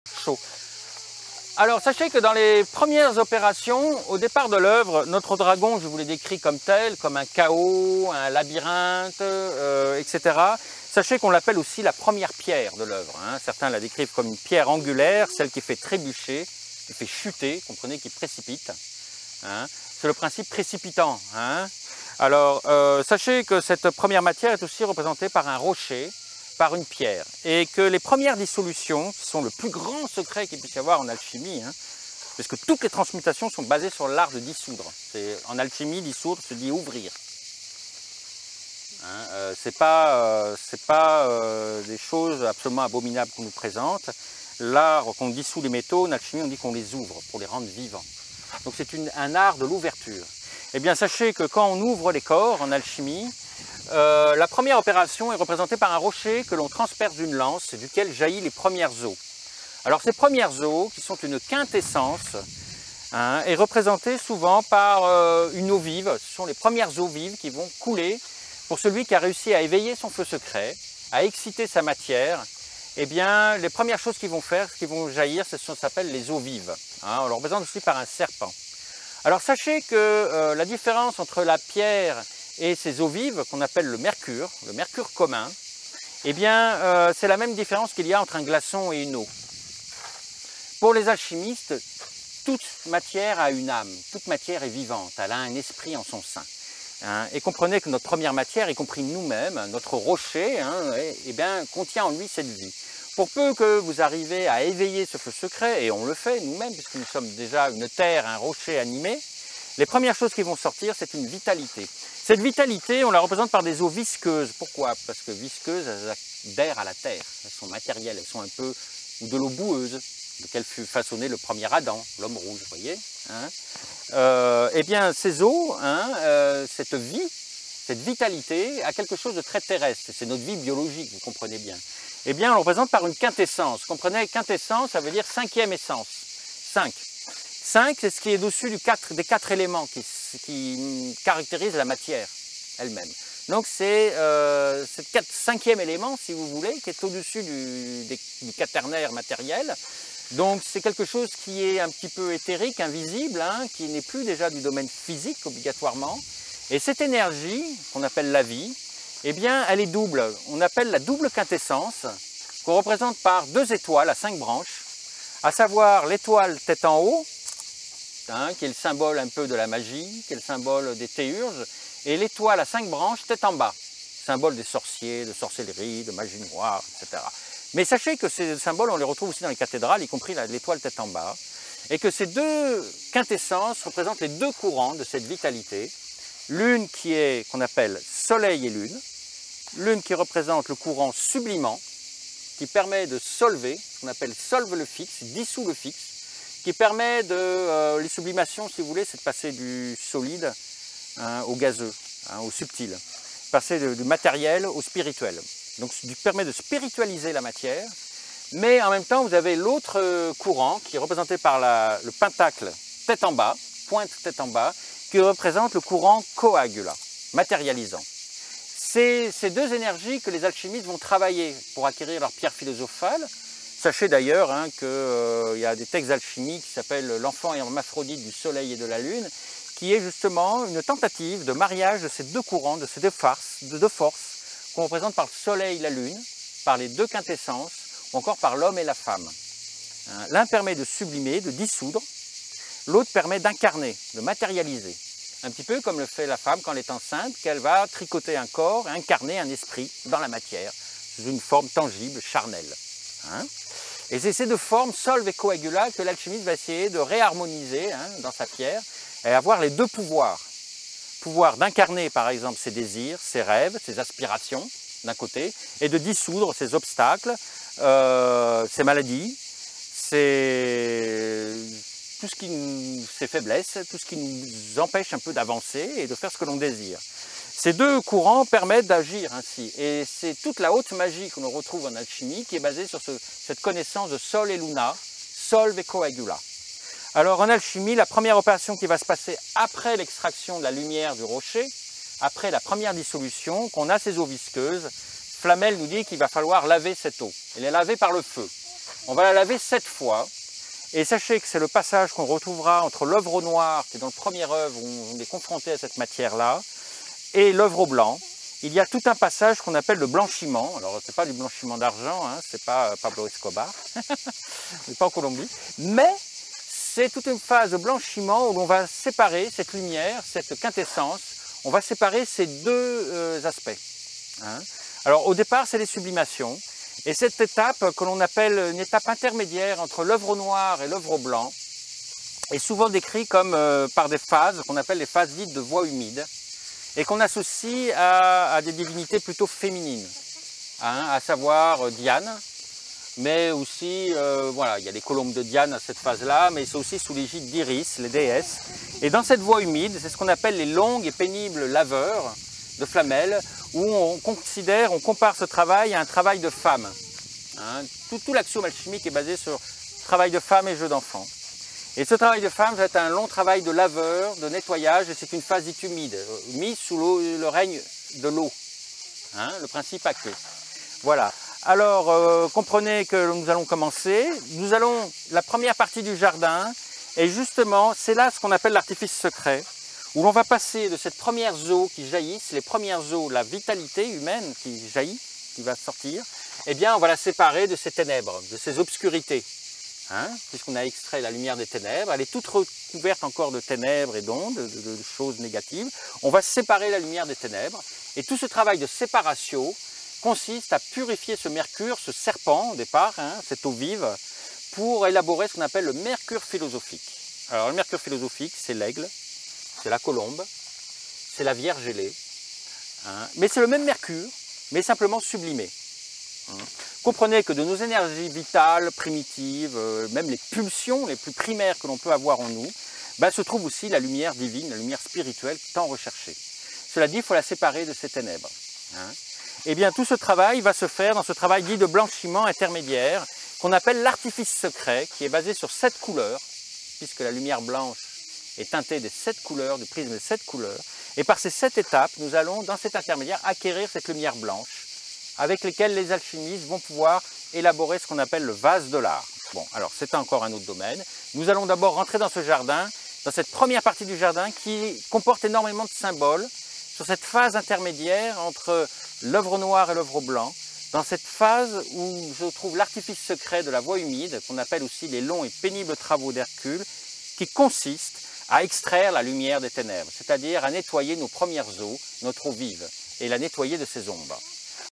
chaud. Alors sachez que dans les premières opérations, au départ de l'œuvre, notre dragon, je vous l'ai décrit comme tel, comme un chaos, un labyrinthe, etc. Sachez qu'on l'appelle aussi la première pierre de l'œuvre. Hein. Certains la décrivent comme une pierre angulaire, celle qui fait trébucher, qui fait chuter, comprenez, qui précipite. Hein. C'est le principe précipitant. Hein. Alors sachez que cette première matière est aussi représentée par un rocher, par une pierre, et que les premières dissolutions, qui sont le plus grand secret qu'il puisse y avoir en alchimie, hein, parce que toutes les transmutations sont basées sur l'art de dissoudre. En alchimie, dissoudre se dit ouvrir. Hein, c'est pas des choses absolument abominables qu'on nous présente. L'art qu'on dissout les métaux, en alchimie, on dit qu'on les ouvre pour les rendre vivants. Donc c'est un art de l'ouverture. Eh bien, sachez que quand on ouvre les corps en alchimie, la première opération est représentée par un rocher que l'on transperce d'une lance, duquel jaillissent les premières eaux. Alors ces premières eaux, qui sont une quintessence, hein, est représentée souvent par une eau vive. Ce sont les premières eaux vives qui vont couler pour celui qui a réussi à éveiller son feu secret, à exciter sa matière. Eh bien, les premières choses qu'ils vont faire, qui vont jaillir, ça s'appelle les eaux vives. Hein, on le représente aussi par un serpent. Alors sachez que la différence entre la pierre et ces eaux vives, qu'on appelle le mercure commun, eh bien, c'est la même différence qu'il y a entre un glaçon et une eau. Pour les alchimistes, toute matière a une âme, toute matière est vivante, elle a un esprit en son sein. Hein, et comprenez que notre première matière, y compris nous-mêmes, notre rocher, hein, eh bien, contient en lui cette vie. Pour peu que vous arrivez à éveiller ce feu secret, et on le fait nous-mêmes, puisque nous sommes déjà une terre, un rocher animé, les premières choses qui vont sortir, c'est une vitalité. Cette vitalité, on la représente par des eaux visqueuses. Pourquoi? Parce que visqueuses, elles adhèrent à la terre, elles sont matérielles, elles sont un peu, ou de l'eau boueuse, de laquelle fut façonné le premier Adam, l'homme rouge, vous voyez, hein. Eh bien, ces eaux, hein, cette vie, cette vitalité, a quelque chose de très terrestre. C'est notre vie biologique, vous comprenez bien. Eh bien, on le représente par une quintessence. Comprenez, quintessence, ça veut dire cinquième essence. 5. 5, c'est ce qui est au-dessus des 4 éléments qui caractérisent la matière elle-même. Donc c'est cette cinquième élément, si vous voulez, qui est au-dessus du quaternaire matériel. Donc c'est quelque chose qui est un petit peu éthérique, invisible, hein, qui n'est plus déjà du domaine physique obligatoirement. Et cette énergie, qu'on appelle la vie, eh bien elle est double. On appelle la double quintessence, qu'on représente par 2 étoiles à 5 branches, à savoir l'étoile tête en haut, hein, qui est le symbole un peu de la magie, qui est le symbole des théurges, et l'étoile à 5 branches tête en bas, symbole des sorciers, de sorcellerie, de magie noire, etc. Mais sachez que ces symboles, on les retrouve aussi dans les cathédrales, y compris l'étoile tête en bas, et que ces 2 quintessences représentent les 2 courants de cette vitalité, l'une qui est, qu'on appelle soleil et lune, l'une qui représente le courant sublimant, qui permet de solver, qu'on appelle solve le fixe, dissout le fixe, qui permet de, les sublimations, si vous voulez, c'est de passer du solide, hein, au gazeux, hein, au subtil, passer du matériel au spirituel. Donc, ça permet de spiritualiser la matière, mais en même temps, vous avez l'autre courant qui est représenté par le pentacle tête en bas, pointe tête en bas, qui représente le courant coagula, matérialisant. C'est ces 2 énergies que les alchimistes vont travailler pour acquérir leur pierre philosophale. Sachez d'ailleurs hein, qu'il y a des textes alchimiques qui s'appellent l'enfant hermaphrodite du soleil et de la lune, qui est justement une tentative de mariage de ces 2 courants, de ces 2 forces, qu'on représente par le soleil et la lune, par les 2 quintessences, ou encore par l'homme et la femme. Hein, l'un permet de sublimer, de dissoudre, l'autre permet d'incarner, de matérialiser. Un petit peu comme le fait la femme quand elle est enceinte, qu'elle va tricoter un corps, incarner un esprit dans la matière, sous une forme tangible, charnelle. Hein. Et c'est ces 2 formes, solve et coagula, que l'alchimiste va essayer de réharmoniser hein, dans sa pierre, et avoir les 2 pouvoirs. Pouvoir d'incarner par exemple ses désirs, ses rêves, ses aspirations d'un côté, et de dissoudre ses obstacles, ses maladies, ses faiblesses, tout ce qui nous empêche un peu d'avancer et de faire ce que l'on désire. Ces 2 courants permettent d'agir ainsi, et c'est toute la haute magie que l'on retrouve en alchimie qui est basée sur cette connaissance de sol et luna, solve et coagula. Alors en alchimie, la première opération qui va se passer après l'extraction de la lumière du rocher, après la première dissolution, qu'on a ces eaux visqueuses, Flamel nous dit qu'il va falloir laver cette eau. Elle est lavée par le feu. On va la laver 7 fois. Et sachez que c'est le passage qu'on retrouvera entre l'œuvre au noir, qui est dans le premier œuvre où on est confronté à cette matière-là, et l'œuvre au blanc. Il y a tout un passage qu'on appelle le blanchiment. Alors, c'est pas du blanchiment d'argent, hein, c'est pas Pablo Escobar, c'est pas en Colombie, mais c'est toute une phase de blanchiment où l'on va séparer cette lumière, cette quintessence, on va séparer ces deux aspects. Hein. Alors, au départ, c'est les sublimations. Et cette étape, que l'on appelle une étape intermédiaire entre l'œuvre au noir et l'œuvre au blanc, est souvent décrite comme par des phases, qu'on appelle les phases dites de voie humide, et qu'on associe à des divinités plutôt féminines, hein, à savoir Diane, mais aussi, voilà, il y a les colombes de Diane à cette phase-là, mais c'est aussi sous l'égide d'Iris, les déesses. Et dans cette voie humide, c'est ce qu'on appelle les longues et pénibles laveurs de flamel, où on considère, on compare ce travail à un travail de femme. Hein, tout l'axiome alchimique est basé sur travail de femme et jeu d'enfant. Et ce travail de femme va être un long travail de laveur, de nettoyage, et c'est une phase dite humide, mise sous le règne de l'eau, hein, le principe aqué. Voilà. Alors, comprenez que nous allons commencer. Nous allons, la première partie du jardin, et justement, c'est là ce qu'on appelle l'artifice secret, où l'on va passer de cette première eau qui jaillissent, les premières eaux, la vitalité humaine qui jaillit, qui va sortir, eh bien on va la séparer de ces ténèbres, de ces obscurités. Hein, puisqu'on a extrait la lumière des ténèbres, elle est toute recouverte encore de ténèbres et d'ondes, de choses négatives. On va séparer la lumière des ténèbres, et tout ce travail de séparation consiste à purifier ce mercure, ce serpent au départ, hein, cette eau vive, pour élaborer ce qu'on appelle le mercure philosophique. Alors le mercure philosophique, c'est l'aigle, c'est la colombe, c'est la vierge ailée, hein, mais c'est le même mercure, mais simplement sublimé. Hein. Comprenez que de nos énergies vitales, primitives, même les pulsions les plus primaires que l'on peut avoir en nous, ben, se trouve aussi la lumière divine, la lumière spirituelle tant recherchée. Cela dit, il faut la séparer de ces ténèbres. Hein. Eh bien, tout ce travail va se faire dans ce travail dit de blanchiment intermédiaire, qu'on appelle l'artifice secret, qui est basé sur 7 couleurs, puisque la lumière blanche est teintée des 7 couleurs, du prisme des 7 couleurs. Et par ces 7 étapes, nous allons, dans cet intermédiaire, acquérir cette lumière blanche, avec lesquelles les alchimistes vont pouvoir élaborer ce qu'on appelle le vase de l'art. Bon, alors c'est encore un autre domaine. Nous allons d'abord rentrer dans ce jardin, dans cette première partie du jardin qui comporte énormément de symboles, sur cette phase intermédiaire entre l'œuvre noire et l'œuvre blanc, dans cette phase où je trouve l'artifice secret de la voie humide, qu'on appelle aussi les longs et pénibles travaux d'Hercule, qui consiste à extraire la lumière des ténèbres, c'est-à-dire à nettoyer nos premières eaux, notre eau vive, et la nettoyer de ses ombres.